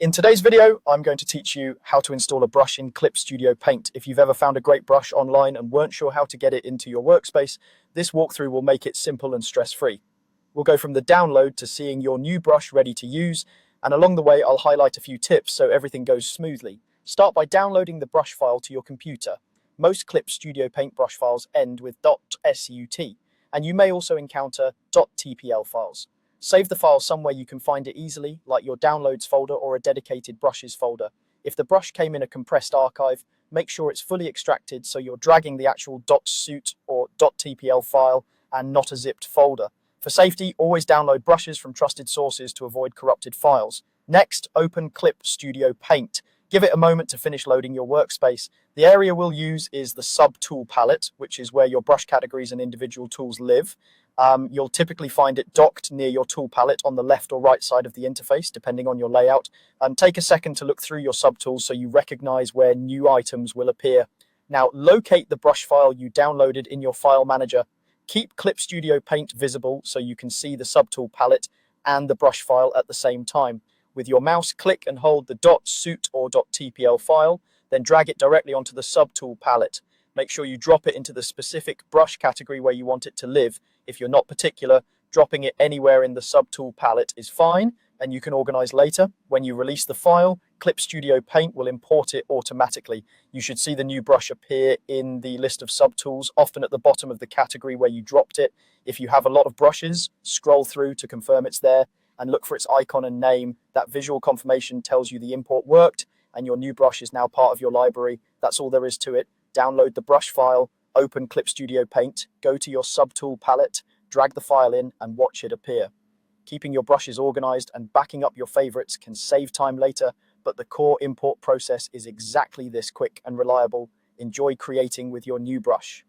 In today's video, I'm going to teach you how to install a brush in Clip Studio Paint. If you've ever found a great brush online and weren't sure how to get it into your workspace, this walkthrough will make it simple and stress-free. We'll go from the download to seeing your new brush ready to use, and along the way I'll highlight a few tips so everything goes smoothly. Start by downloading the brush file to your computer. Most Clip Studio Paint brush files end with .sut, and you may also encounter .tpl files. Save the file somewhere you can find it easily, like your Downloads folder or a dedicated Brushes folder. If the brush came in a compressed archive, make sure it's fully extracted so you're dragging the actual .sut or .tpl file and not a zipped folder. For safety, always download brushes from trusted sources to avoid corrupted files. Next, open Clip Studio Paint. Give it a moment to finish loading your workspace. The area we'll use is the Sub-Tool palette, which is where your brush categories and individual tools live. You'll typically find it docked near your tool palette on the left or right side of the interface, depending on your layout. Take a second to look through your subtools so you recognize where new items will appear. Now, locate the brush file you downloaded in your file manager. Keep Clip Studio Paint visible so you can see the subtool palette and the brush file at the same time. With your mouse, click and hold the .sut or .tpl file, then drag it directly onto the subtool palette. Make sure you drop it into the specific brush category where you want it to live. If you're not particular, dropping it anywhere in the subtool palette is fine, and you can organize later. When you release the file, Clip Studio Paint will import it automatically. You should see the new brush appear in the list of subtools, often at the bottom of the category where you dropped it. If you have a lot of brushes, scroll through to confirm it's there and look for its icon and name. That visual confirmation tells you the import worked and your new brush is now part of your library. That's all there is to it. Download the brush file, open Clip Studio Paint, go to your subtool palette, drag the file in and watch it appear. Keeping your brushes organized and backing up your favorites can save time later, but the core import process is exactly this quick and reliable. Enjoy creating with your new brush.